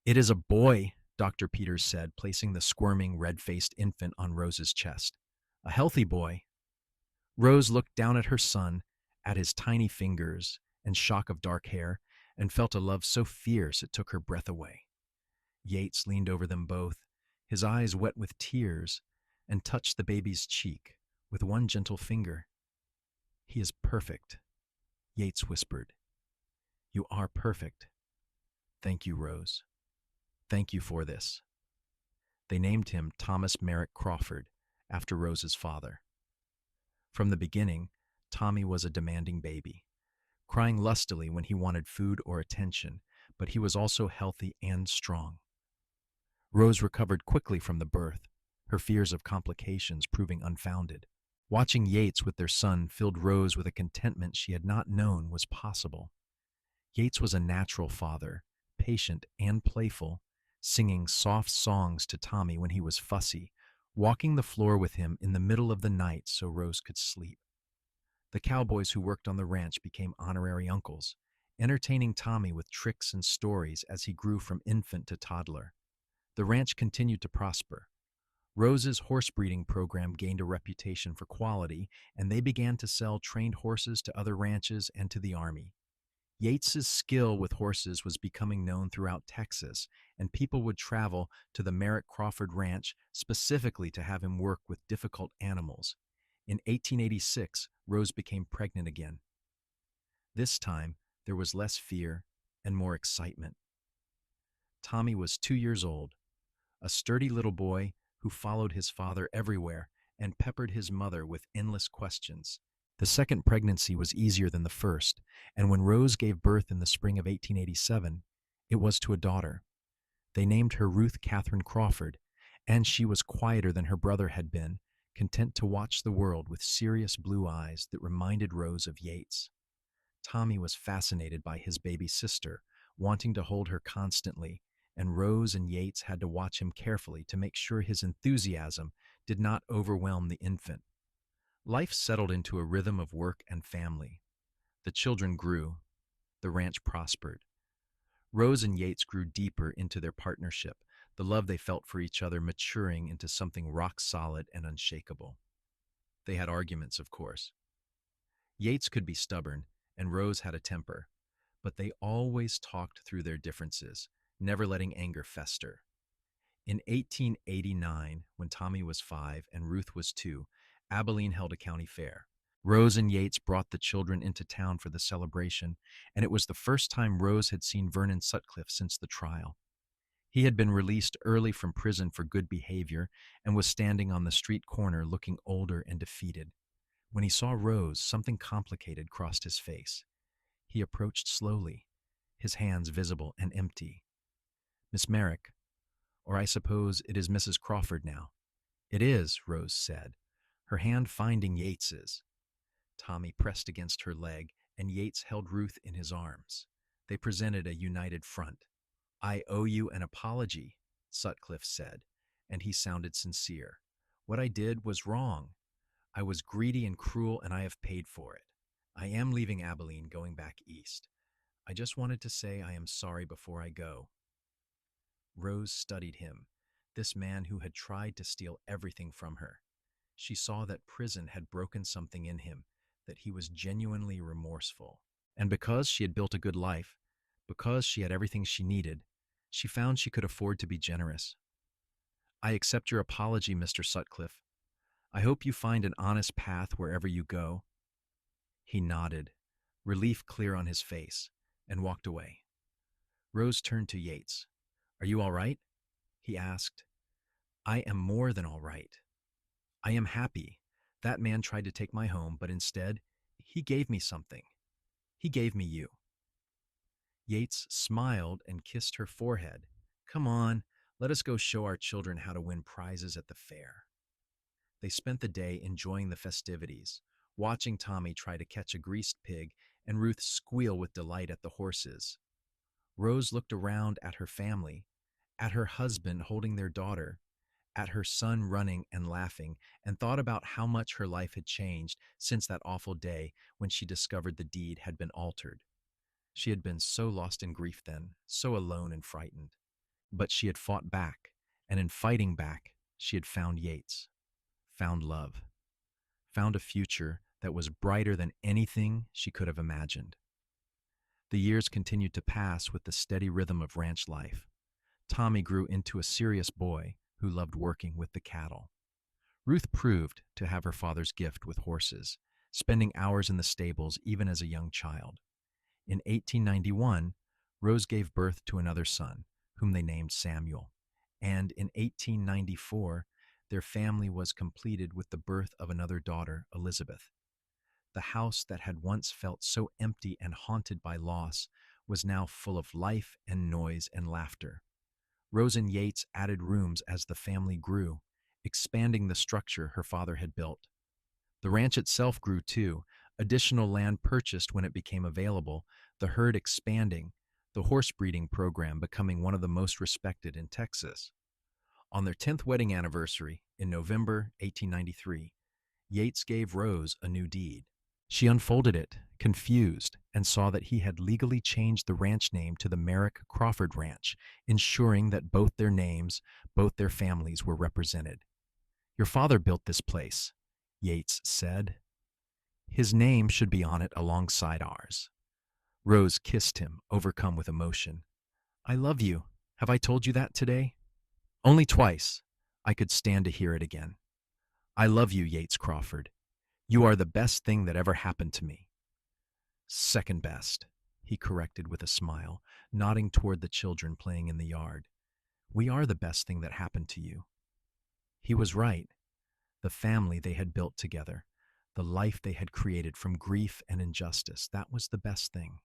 "It is a boy," Dr. Peters said, placing the squirming, red-faced infant on Rose's chest. "A healthy boy." Rose looked down at her son, at his tiny fingers and shock of dark hair, and felt a love so fierce it took her breath away. Yates leaned over them both, his eyes wet with tears, and touched the baby's cheek with one gentle finger. "He is perfect," Yates whispered. "You are perfect. Thank you, Rose. Thank you for this." They named him Thomas Merrick Crawford, after Rose's father. From the beginning, Tommy was a demanding baby, crying lustily when he wanted food or attention, but he was also healthy and strong. Rose recovered quickly from the birth, her fears of complications proving unfounded. Watching Yates with their son filled Rose with a contentment she had not known was possible. Yates was a natural father, patient and playful, singing soft songs to Tommy when he was fussy, walking the floor with him in the middle of the night so Rose could sleep. The cowboys who worked on the ranch became honorary uncles, entertaining Tommy with tricks and stories as he grew from infant to toddler. The ranch continued to prosper. Rose's horse breeding program gained a reputation for quality, and they began to sell trained horses to other ranches and to the army. Yates's skill with horses was becoming known throughout Texas, and people would travel to the Merrick Crawford Ranch specifically to have him work with difficult animals. In 1886, Rose became pregnant again. This time, there was less fear and more excitement. Tommy was 2 years old, a sturdy little boy who followed his father everywhere and peppered his mother with endless questions. The second pregnancy was easier than the first, and when Rose gave birth in the spring of 1887, it was to a daughter. They named her Ruth Catherine Crawford, and she was quieter than her brother had been, content to watch the world with serious blue eyes that reminded Rose of Yates. Tommy was fascinated by his baby sister, wanting to hold her constantly, and Rose and Yates had to watch him carefully to make sure his enthusiasm did not overwhelm the infant. Life settled into a rhythm of work and family. The children grew. The ranch prospered. Rose and Yates grew deeper into their partnership, the love they felt for each other maturing into something rock solid and unshakable. They had arguments, of course. Yates could be stubborn, and Rose had a temper, but they always talked through their differences, never letting anger fester. In 1889, when Tommy was 5 and Ruth was 2, Abilene held a county fair. Rose and Yates brought the children into town for the celebration, and it was the first time Rose had seen Vernon Sutcliffe since the trial. He had been released early from prison for good behavior and was standing on the street corner looking older and defeated. When he saw Rose, something complicated crossed his face. He approached slowly, his hands visible and empty. "Miss Merrick, or I suppose it is Mrs. Crawford now." "It is," Rose said, her hand finding Yates's. Tommy pressed against her leg, and Yates held Ruth in his arms. They presented a united front. "I owe you an apology," Sutcliffe said, and he sounded sincere. "What I did was wrong. I was greedy and cruel, and I have paid for it. I am leaving Abilene, going back east. I just wanted to say I am sorry before I go." Rose studied him, this man who had tried to steal everything from her. She saw that prison had broken something in him, that he was genuinely remorseful. And because she had built a good life, because she had everything she needed, she found she could afford to be generous. "I accept your apology, Mr. Sutcliffe. I hope you find an honest path wherever you go." He nodded, relief clear on his face, and walked away. Rose turned to Yates. "Are you all right?" he asked. "I am more than all right. I am happy. That man tried to take my home, but instead, he gave me something. He gave me you." Yates smiled and kissed her forehead. "Come on, let us go show our children how to win prizes at the fair." They spent the day enjoying the festivities, watching Tommy try to catch a greased pig and Ruth squeal with delight at the horses. Rose looked around at her family, at her husband holding their daughter, at her son running and laughing, and thought about how much her life had changed since that awful day when she discovered the deed had been altered. She had been so lost in grief then, so alone and frightened. But she had fought back, and in fighting back, she had found Yates, found love, found a future that was brighter than anything she could have imagined. The years continued to pass with the steady rhythm of ranch life. Tommy grew into a serious boy who loved working with the cattle. Ruth proved to have her father's gift with horses, spending hours in the stables even as a young child. In 1891, Rose gave birth to another son, whom they named Samuel, and in 1894, their family was completed with the birth of another daughter, Elizabeth. The house that had once felt so empty and haunted by loss was now full of life and noise and laughter. Rose and Yates added rooms as the family grew, expanding the structure her father had built. The ranch itself grew too, additional land purchased when it became available, the herd expanding, the horse breeding program becoming one of the most respected in Texas. On their 10th wedding anniversary, in November 1893, Yates gave Rose a new deed. She unfolded it, confused, and saw that he had legally changed the ranch name to the Merrick Crawford Ranch, ensuring that both their names, both their families were represented. "Your father built this place," Yates said. "His name should be on it alongside ours." Rose kissed him, overcome with emotion. "I love you. Have I told you that today?" "Only twice. I could stand to hear it again." "I love you, Yates Crawford. You are the best thing that ever happened to me." "Second best," he corrected with a smile, nodding toward the children playing in the yard. "We are the best thing that happened to you." He was right. The family they had built together, the life they had created from grief and injustice, that was the best thing.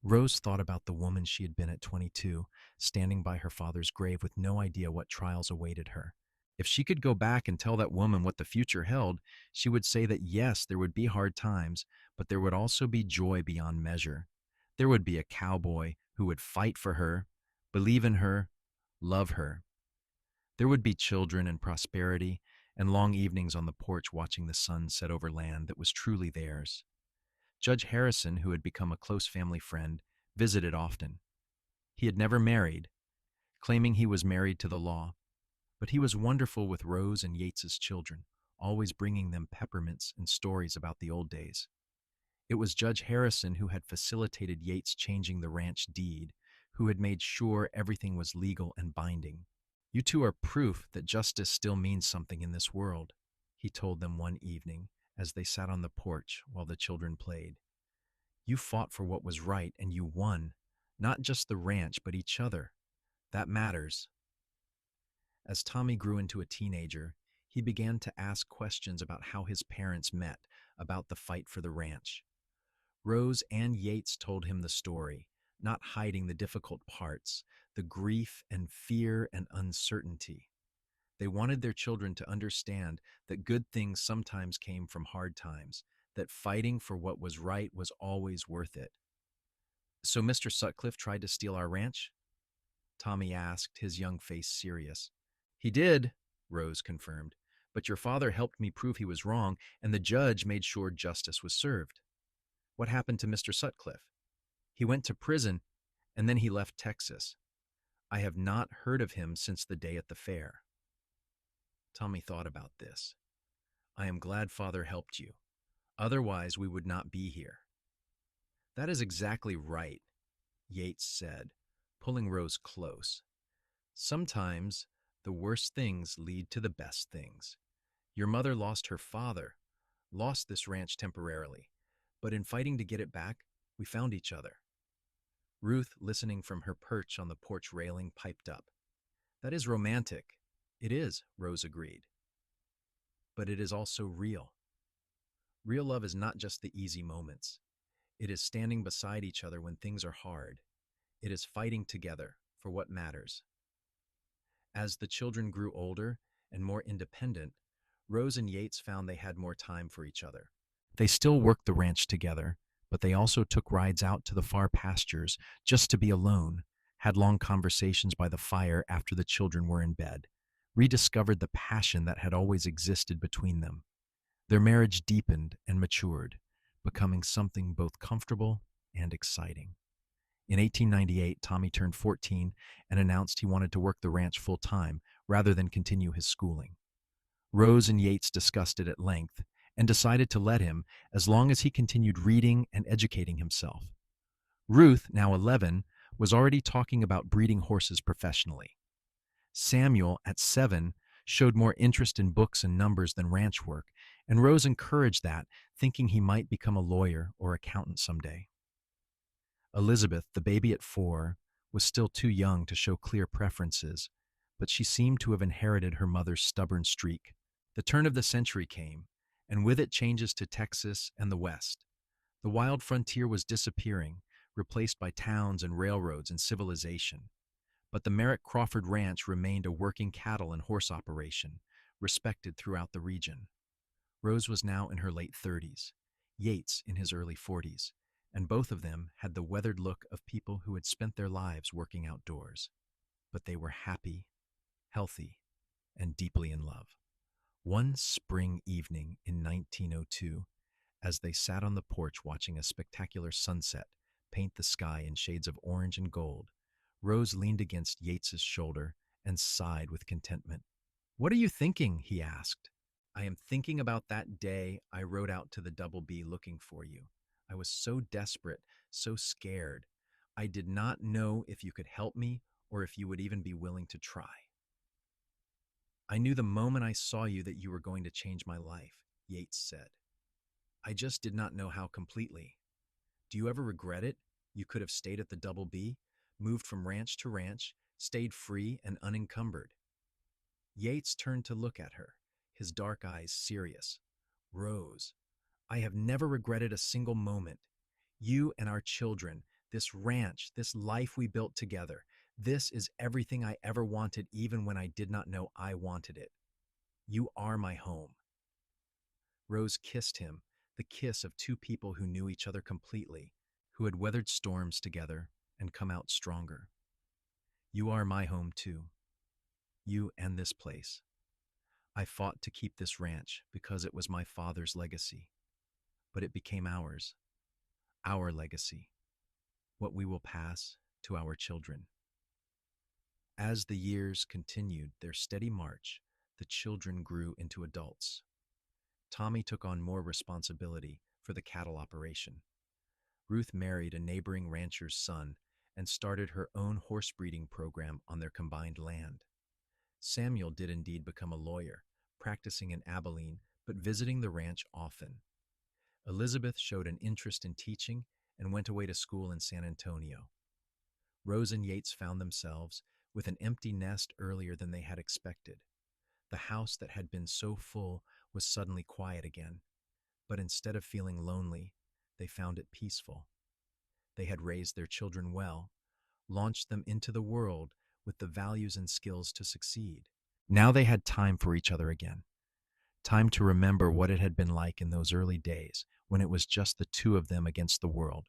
Rose thought about the woman she had been at 22, standing by her father's grave with no idea what trials awaited her. If she could go back and tell that woman what the future held, she would say that yes, there would be hard times, but there would also be joy beyond measure. There would be a cowboy who would fight for her, believe in her, love her. There would be children and prosperity, and long evenings on the porch watching the sun set over land that was truly theirs. Judge Harrison, who had become a close family friend, visited often. He had never married, claiming he was married to the law, but he was wonderful with Rose and Yates's children, always bringing them peppermints and stories about the old days. It was Judge Harrison who had facilitated Yates changing the ranch deed, who had made sure everything was legal and binding. "You two are proof that justice still means something in this world," he told them one evening as they sat on the porch while the children played. "You fought for what was right and you won, not just the ranch but each other. That matters." As Tommy grew into a teenager, he began to ask questions about how his parents met, about the fight for the ranch. Rose and Yates told him the story, not hiding the difficult parts, the grief and fear and uncertainty. They wanted their children to understand that good things sometimes came from hard times, that fighting for what was right was always worth it. "So Mr. Sutcliffe tried to steal our ranch?" Tommy asked, his young face serious. "He did," Rose confirmed, "but your father helped me prove he was wrong, and the judge made sure justice was served." "What happened to Mr. Sutcliffe?" "He went to prison, and then he left Texas. I have not heard of him since the day at the fair." Tommy thought about this. "I am glad Father helped you. Otherwise, we would not be here." "That is exactly right," Yates said, pulling Rose close. "Sometimes the worst things lead to the best things. Your mother lost her father, lost this ranch temporarily, but in fighting to get it back, we found each other." Ruth, listening from her perch on the porch railing, piped up. "That is romantic." "It is," Rose agreed. "But it is also real. Real love is not just the easy moments. It is standing beside each other when things are hard. It is fighting together for what matters." As the children grew older and more independent, Rose and Yates found they had more time for each other. They still worked the ranch together, but they also took rides out to the far pastures just to be alone, had long conversations by the fire after the children were in bed, rediscovered the passion that had always existed between them. Their marriage deepened and matured, becoming something both comfortable and exciting. In 1898, Tommy turned 14 and announced he wanted to work the ranch full-time rather than continue his schooling. Rose and Yates discussed it at length and decided to let him as long as he continued reading and educating himself. Ruth, now 11, was already talking about breeding horses professionally. Samuel, at 7, showed more interest in books and numbers than ranch work, and Rose encouraged that, thinking he might become a lawyer or accountant someday. Elizabeth, the baby at 4, was still too young to show clear preferences, but she seemed to have inherited her mother's stubborn streak. The turn of the century came, and with it changes to Texas and the West. The wild frontier was disappearing, replaced by towns and railroads and civilization. But the Merrick Crawford Ranch remained a working cattle and horse operation, respected throughout the region. Rose was now in her late 30s, Yates in his early 40s, and both of them had the weathered look of people who had spent their lives working outdoors. But they were happy, healthy, and deeply in love. One spring evening in 1902, as they sat on the porch watching a spectacular sunset paint the sky in shades of orange and gold, Rose leaned against Yates's shoulder and sighed with contentment. "What are you thinking?" he asked. "I am thinking about that day I rode out to the Double B looking for you. I was so desperate, so scared. I did not know if you could help me or if you would even be willing to try. I knew the moment I saw you that you were going to change my life," Yates said. "I just did not know how completely. Do you ever regret it? You could have stayed at the Double B, moved from ranch to ranch, stayed free and unencumbered." Yates turned to look at her, his dark eyes serious. "Rose, I have never regretted a single moment. You and our children, this ranch, this life we built together, this is everything I ever wanted even when I did not know I wanted it. You are my home." Rose kissed him, the kiss of two people who knew each other completely, who had weathered storms together and come out stronger. "You are my home too. You and this place. I fought to keep this ranch because it was my father's legacy, but it became ours, our legacy, what we will pass to our children." As the years continued their steady march, the children grew into adults. Tommy took on more responsibility for the cattle operation. Ruth married a neighboring rancher's son and started her own horse breeding program on their combined land. Samuel did indeed become a lawyer, practicing in Abilene but visiting the ranch often. Elizabeth showed an interest in teaching and went away to school in San Antonio. Rose and Yates found themselves with an empty nest earlier than they had expected. The house that had been so full was suddenly quiet again, but instead of feeling lonely, they found it peaceful. They had raised their children well, launched them into the world with the values and skills to succeed. Now they had time for each other again, time to remember what it had been like in those early days when it was just the two of them against the world.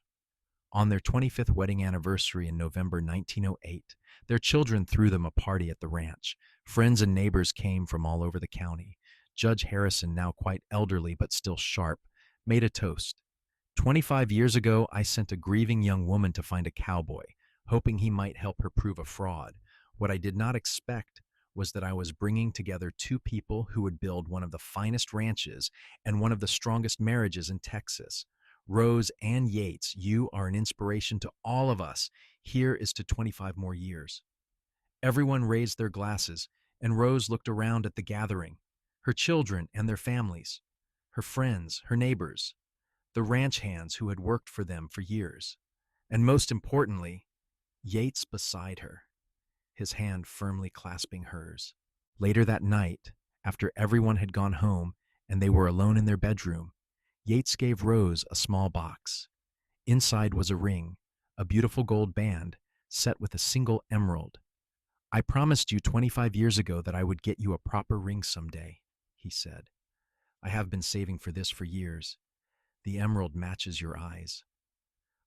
On their 25th wedding anniversary in November 1908, their children threw them a party at the ranch. Friends and neighbors came from all over the county. Judge Harrison, now quite elderly but still sharp, made a toast. "25 years ago, I sent a grieving young woman to find a cowboy, hoping he might help her prove a fraud. What I did not expect was that I was bringing together two people who would build one of the finest ranches and one of the strongest marriages in Texas. Rose and Yates, you are an inspiration to all of us. Here is to 25 more years." Everyone raised their glasses, and Rose looked around at the gathering, her children and their families, her friends, her neighbors, the ranch hands who had worked for them for years, and most importantly, Yates beside her, his hand firmly clasping hers. Later that night, after everyone had gone home and they were alone in their bedroom, Yates gave Rose a small box. Inside was a ring, a beautiful gold band, set with a single emerald. "I promised you 25 years ago that I would get you a proper ring someday," he said. "I have been saving for this for years. The emerald matches your eyes."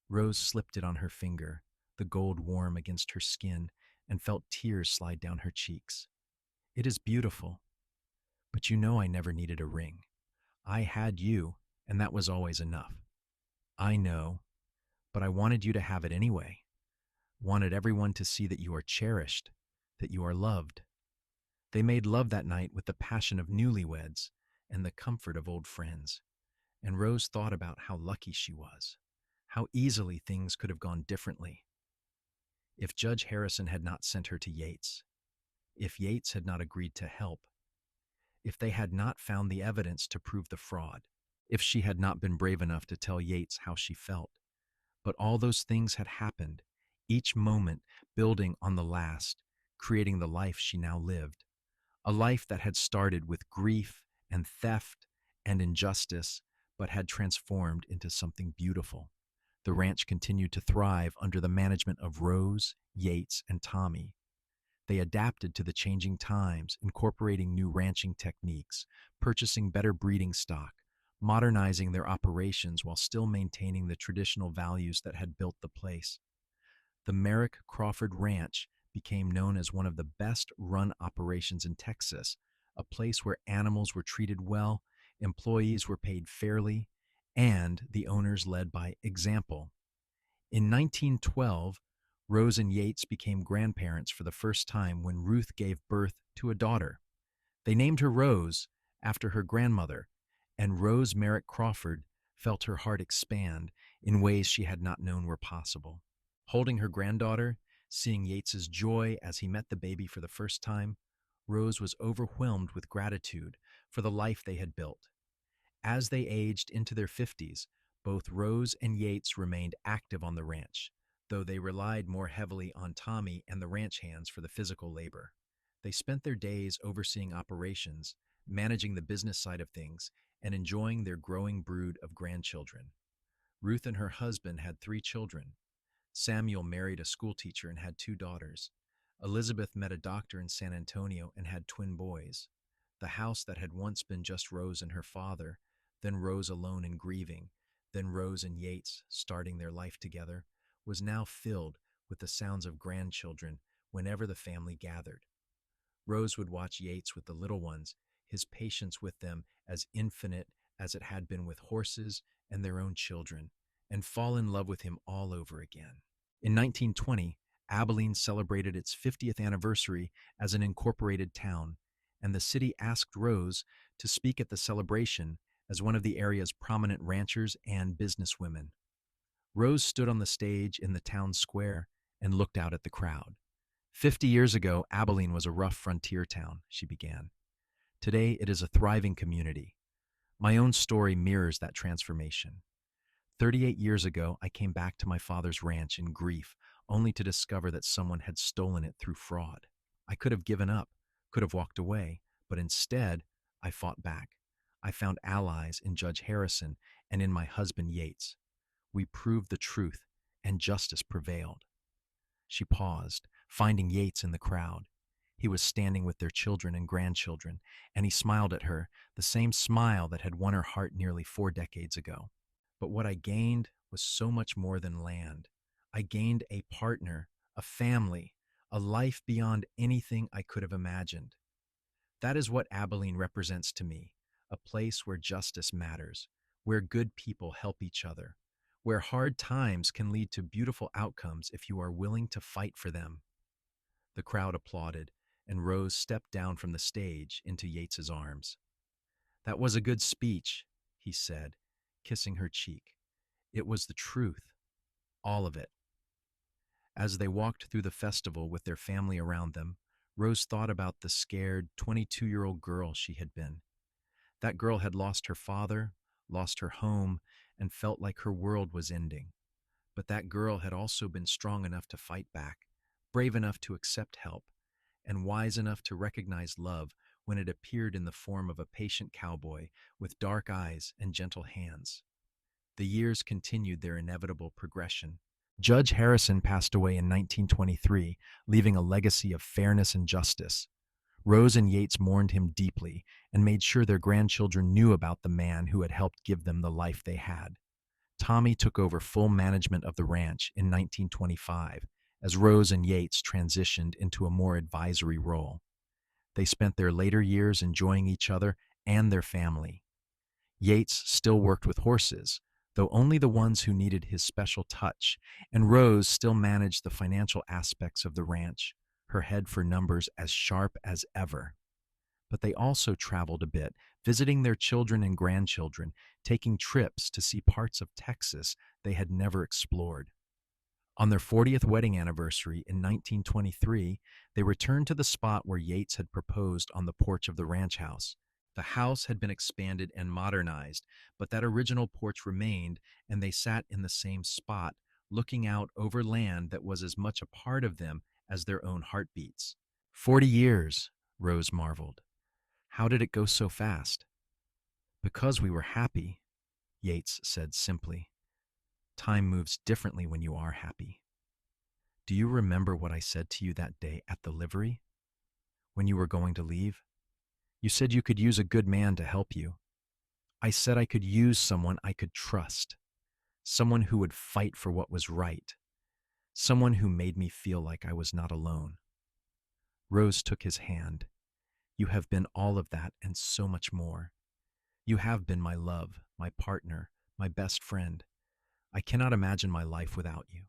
Rose slipped it on her finger, the gold warm against her skin, and felt tears slide down her cheeks. "It is beautiful, but you know I never needed a ring. I had you, and that was always enough." "I know, but I wanted you to have it anyway. Wanted everyone to see that you are cherished, that you are loved." They made love that night with the passion of newlyweds and the comfort of old friends. And Rose thought about how lucky she was, how easily things could have gone differently. If Judge Harrison had not sent her to Yates, if Yates had not agreed to help, if they had not found the evidence to prove the fraud, if she had not been brave enough to tell Yates how she felt. But all those things had happened, each moment building on the last, creating the life she now lived. A life that had started with grief and theft and injustice, but had transformed into something beautiful. The ranch continued to thrive under the management of Rose, Yates, and Tommy. They adapted to the changing times, incorporating new ranching techniques, purchasing better breeding stock, modernizing their operations while still maintaining the traditional values that had built the place. The Merrick Crawford Ranch became known as one of the best run operations in Texas, a place where animals were treated well, employees were paid fairly, and the owners led by example. In 1912, Rose and Yates became grandparents for the first time when Ruth gave birth to a daughter. They named her Rose after her grandmother, and Rose Merrick Crawford felt her heart expand in ways she had not known were possible. Holding her granddaughter, seeing Yates's joy as he met the baby for the first time, Rose was overwhelmed with gratitude for the life they had built. As they aged into their 50s, both Rose and Yates remained active on the ranch, though they relied more heavily on Tommy and the ranch hands for the physical labor. They spent their days overseeing operations, managing the business side of things, and enjoying their growing brood of grandchildren. Ruth and her husband had 3 children. Samuel married a schoolteacher and had 2 daughters. Elizabeth met a doctor in San Antonio and had twin boys. The house that had once been just Rose and her father, then Rose alone in Grieving, then Rose and Yates starting their life together, was now filled with the sounds of grandchildren whenever the family gathered. Rose would watch Yates with the little ones, his patience with them as infinite as it had been with horses and their own children, and fall in love with him all over again. In 1920, Abilene celebrated its 50th anniversary as an incorporated town, and the city asked Rose to speak at the celebration as one of the area's prominent ranchers and businesswomen. Rose stood on the stage in the town square and looked out at the crowd. 50 years ago, Abilene was a rough frontier town, she began. Today, it is a thriving community. My own story mirrors that transformation. 38 years ago, I came back to my father's ranch in grief, only to discover that someone had stolen it through fraud. I could have given up, could have walked away, but instead, I fought back. I found allies in Judge Harrison and in my husband Yates. We proved the truth, and justice prevailed. She paused, finding Yates in the crowd. He was standing with their children and grandchildren, and he smiled at her, the same smile that had won her heart nearly 4 decades ago. But what I gained was so much more than land. I gained a partner, a family, a life beyond anything I could have imagined. That is what Abilene represents to me, a place where justice matters, where good people help each other, where hard times can lead to beautiful outcomes if you are willing to fight for them. The crowd applauded, and Rose stepped down from the stage into Yates's arms. "That was a good speech," he said, kissing her cheek. "It was the truth, all of it." As they walked through the festival with their family around them, Rose thought about the scared 22-year-old girl she had been. That girl had lost her father, lost her home, and felt like her world was ending. But that girl had also been strong enough to fight back, brave enough to accept help, and wise enough to recognize love when it appeared in the form of a patient cowboy with dark eyes and gentle hands. The years continued their inevitable progression. Judge Harrison passed away in 1923, leaving a legacy of fairness and justice. Rose and Yates mourned him deeply and made sure their grandchildren knew about the man who had helped give them the life they had. Tommy took over full management of the ranch in 1925 as Rose and Yates transitioned into a more advisory role. They spent their later years enjoying each other and their family. Yates still worked with horses, though only the ones who needed his special touch, and Rose still managed the financial aspects of the ranch, her head for numbers as sharp as ever. But they also traveled a bit, visiting their children and grandchildren, taking trips to see parts of Texas they had never explored. On their 40th wedding anniversary in 1923, they returned to the spot where Yates had proposed on the porch of the ranch house. The house had been expanded and modernized, but that original porch remained, and they sat in the same spot, looking out over land that was as much a part of them as their own heartbeats. 40 years, Rose marveled. How did it go so fast? Because we were happy, Yates said simply. Time moves differently when you are happy. Do you remember what I said to you that day at the livery when you were going to leave? You said you could use a good man to help you. I said I could use someone I could trust, someone who would fight for what was right, someone who made me feel like I was not alone. Rose took his hand. You have been all of that and so much more. You have been my love, my partner, my best friend. I cannot imagine my life without you.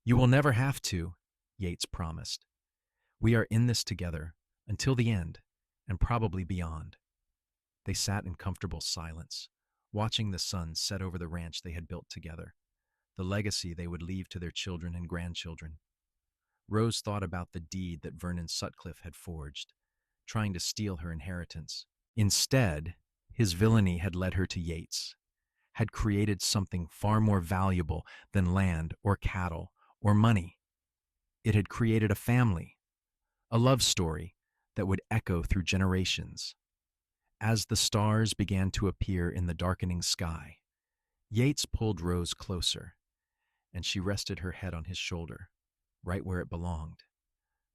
You will never have to, Yates promised. We are in this together until the end and probably beyond. They sat in comfortable silence, watching the sun set over the ranch they had built together, the legacy they would leave to their children and grandchildren. Rose thought about the deed that Vernon Sutcliffe had forged, trying to steal her inheritance. Instead, his villainy had led her to Yates, had created something far more valuable than land or cattle or money. It had created a family, a love story that would echo through generations. As the stars began to appear in the darkening sky, Yates pulled Rose closer, and she rested her head on his shoulder, right where it belonged.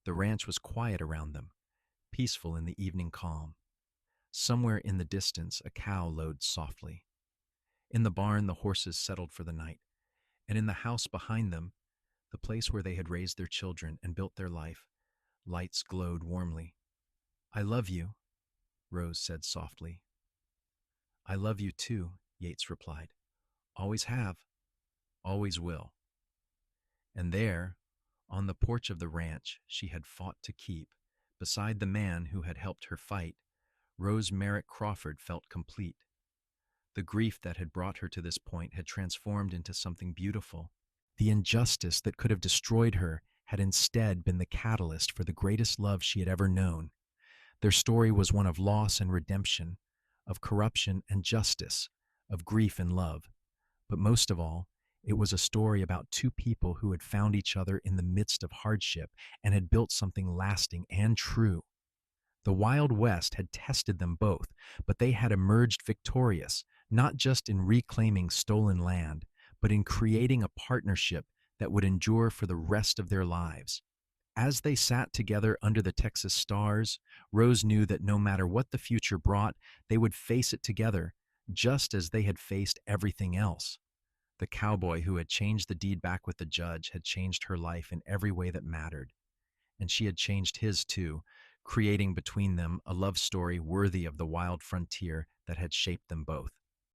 The ranch was quiet around them, peaceful in the evening calm. Somewhere in the distance, a cow lowed softly. In the barn, the horses settled for the night, and in the house behind them, the place where they had raised their children and built their life, lights glowed warmly. I love you, Rose said softly. I love you too, Yates replied. Always have, always will. And there, on the porch of the ranch she had fought to keep, beside the man who had helped her fight, Rose Merrick Crawford felt complete. The grief that had brought her to this point had transformed into something beautiful. The injustice that could have destroyed her had instead been the catalyst for the greatest love she had ever known. Their story was one of loss and redemption, of corruption and justice, of grief and love. But most of all, it was a story about two people who had found each other in the midst of hardship and had built something lasting and true. The Wild West had tested them both, but they had emerged victorious, not just in reclaiming stolen land, but in creating a partnership that would endure for the rest of their lives. As they sat together under the Texas stars, Rose knew that no matter what the future brought, they would face it together, just as they had faced everything else. The cowboy who had changed the deed back with the judge had changed her life in every way that mattered. And she had changed his too, creating between them a love story worthy of the wild frontier that had shaped them both.